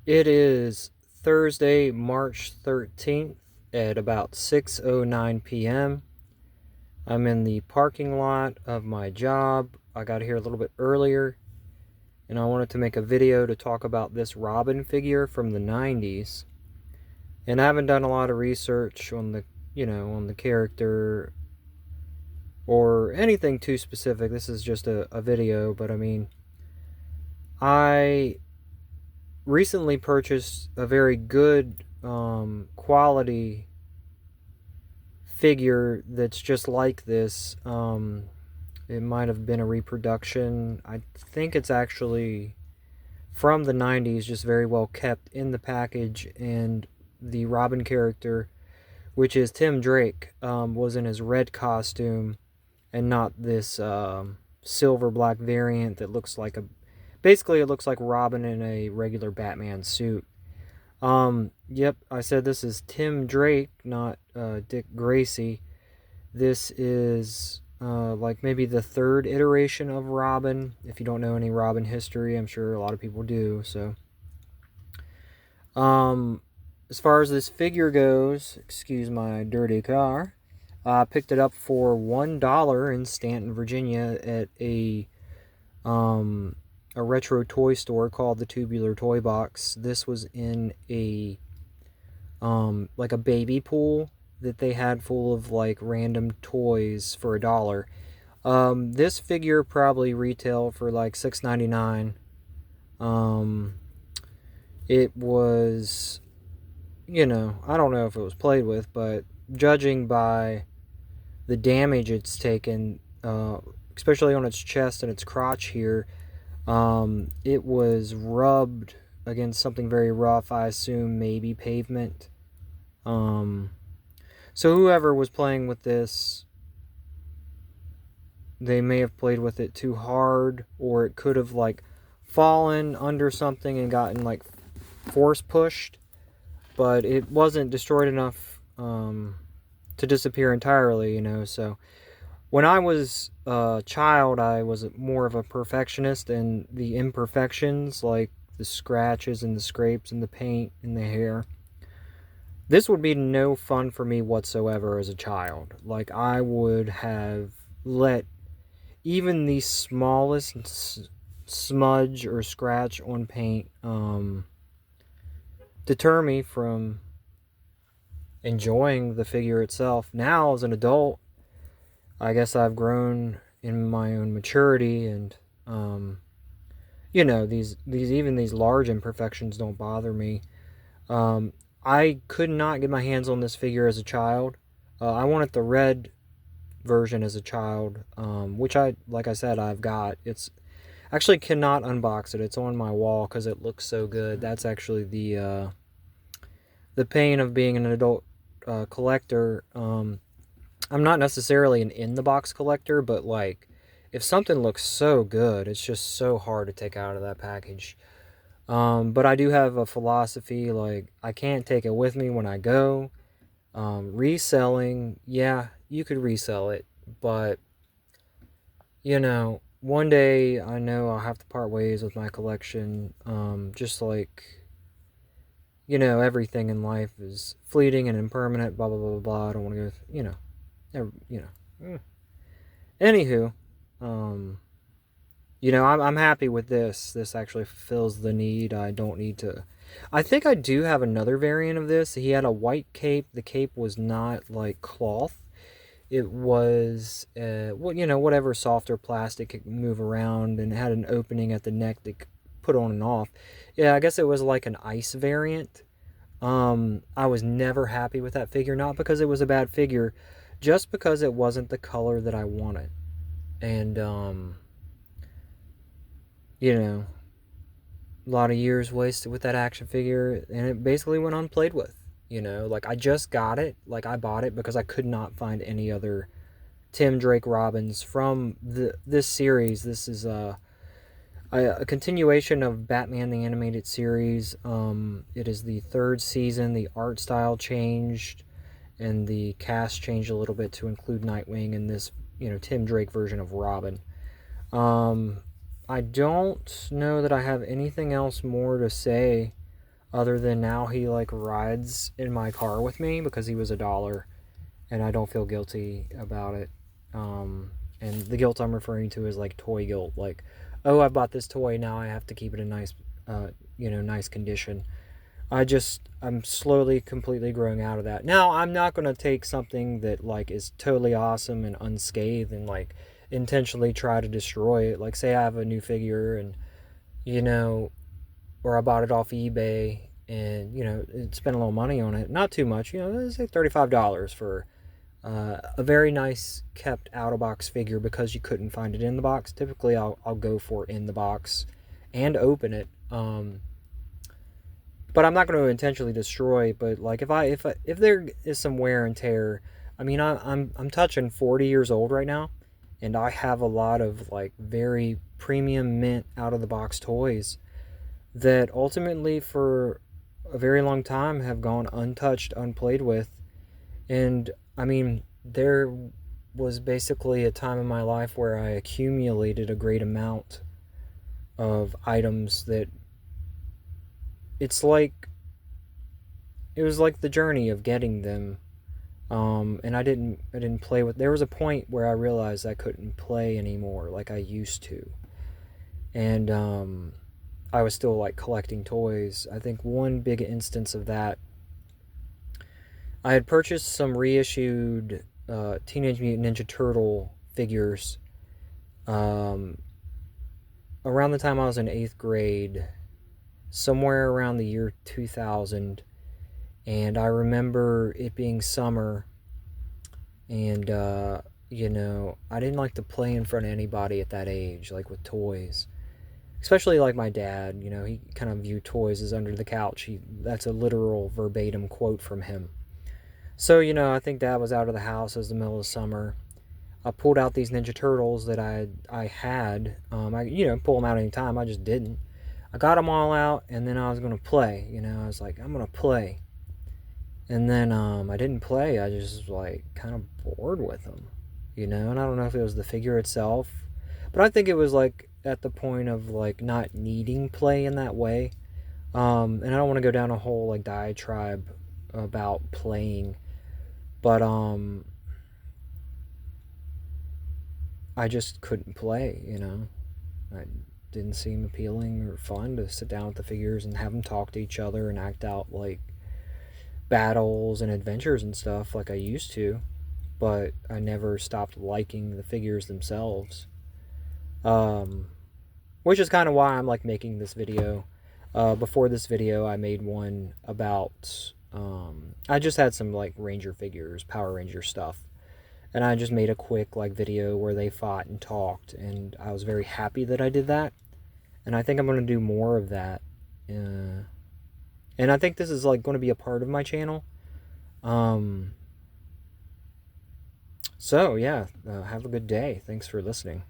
It is Thursday, March 13th at about 6:09 p.m. I'm in the parking lot of my job. I got here a little bit earlier and I wanted to make a video to talk about this Robin figure from the 90s. And I haven't done a lot of research on the character or anything too specific. This is just a video, but I mean, I recently purchased a very good quality figure that's just like this. It might have been a reproduction. I think it's actually from the 90s, just very well kept in the package. And the Robin character, which is Tim Drake, was in his red costume and not this silver black variant that looks like a. Basically, it looks like Robin in a regular Batman suit. Yep, I said this is Tim Drake, not Dick Gracie. This is like maybe the third iteration of Robin. If you don't know any Robin history, I'm sure a lot of people do. So, um, as far as this figure goes, excuse my dirty car. I picked it up for $1 in Stanton, Virginia, at um, a retro toy store called the Tubular Toy Box. This was in a like a baby pool that they had full of like random toys for $1. This figure probably retailed for like $6.99. Um, it was, I don't know if it was played with, but judging by the damage it's taken, especially on its chest and its crotch here, it was rubbed against something very rough. I assume maybe pavement. Um, so whoever was playing with this, they may have played with it too hard, or it could have like fallen under something and gotten like force pushed, but it wasn't destroyed enough to disappear entirely. So when I was a child, I was more of a perfectionist, and the imperfections, like the scratches and the scrapes and the paint and the hair, this would be no fun for me whatsoever as a child. Like, I would have let even the smallest smudge or scratch on paint deter me from enjoying the figure itself. Now, as an adult, I guess I've grown in my own maturity, and these large imperfections don't bother me. Um, I could not get my hands on this figure as a child. I wanted the red version as a child, which like I said, I've got. It's actually cannot unbox it. It's on my wall because it looks so good. That's actually the pain of being an adult collector. I'm not necessarily an in the box collector, but like, if something looks so good, it's just so hard to take out of that package. But I do have a philosophy, like, I can't take it with me when I go. Reselling, yeah, you could resell it, but one day I know I'll have to part ways with my collection. Just like, everything in life is fleeting and impermanent, blah, blah, blah, blah, blah. I don't want to go, Anywho, um, I'm happy with this. This actually fulfills the need. I don't need to. I think I do have another variant of this. He had a white cape. The cape was not like cloth. It was, whatever softer plastic could move around, and it had an opening at the neck that could put on and off. Yeah, I guess it was like an ice variant. I was never happy with that figure, not because it was a bad figure, just because it wasn't the color that I wanted. And, you know, a lot of years wasted with that action figure, and it basically went unplayed with. Like, I just got it. Like, I bought it because I could not find any other Tim Drake Robins from this series. This is a continuation of Batman the Animated Series. It is the third season. The art style changed, and the cast changed a little bit to include Nightwing in this, Tim Drake version of Robin. Um, I don't know that I have anything else more to say other than now he like rides in my car with me because he was $1, and I don't feel guilty about it. And the guilt I'm referring to is like toy guilt, like, oh, I bought this toy, now I have to keep it in nice, nice condition. I'm slowly, completely growing out of that. Now, I'm not gonna take something that like is totally awesome and unscathed and like intentionally try to destroy it. Like, say I have a new figure and you know, or I bought it off eBay and spent a little money on it, not too much. Let's say $35 for a very nice kept out of box figure because you couldn't find it in the box. Typically, I'll go for in the box and open it. But I'm not going to intentionally destroy. But like if there is some wear and tear, I mean I'm touching 40 years old right now, and I have a lot of like very premium mint out of the box toys that ultimately for a very long time have gone untouched, unplayed with. And I mean, there was basically a time in my life where I accumulated a great amount of items that it's like it was like the journey of getting them. And I didn't play with. There was a point where I realized I couldn't play anymore like I used to, and I was still like collecting toys. I think one big instance of that, I had purchased some reissued Teenage Mutant Ninja Turtle figures um, around the time I was in 8th grade, somewhere around the year 2000. And I remember it being summer, and I didn't like to play in front of anybody at that age, like with toys. Especially like my dad, he kind of viewed toys as under the couch. That's a literal verbatim quote from him. So, I think Dad was out of the house. It was the middle of summer. I pulled out these Ninja Turtles that I had. I pull them out anytime. I just didn't. I got them all out, and then I was gonna play. I was like, I'm gonna play, and then I didn't play. I just was like kind of bored with them, And I don't know if it was the figure itself, but I think it was like at the point of like not needing play in that way. And I don't want to go down a whole like diatribe about playing, but I just couldn't play. I didn't seem appealing or fun to sit down with the figures and have them talk to each other and act out like battles and adventures and stuff like I used to. But I never stopped liking the figures themselves. Which is kind of why I'm like making this video. Before this video, I made one about. I just had some like Ranger figures, Power Ranger stuff, and I just made a quick like video where they fought and talked, and I was very happy that I did that. And I think I'm going to do more of that. And I think this is like going to be a part of my channel. So yeah, have a good day. Thanks for listening.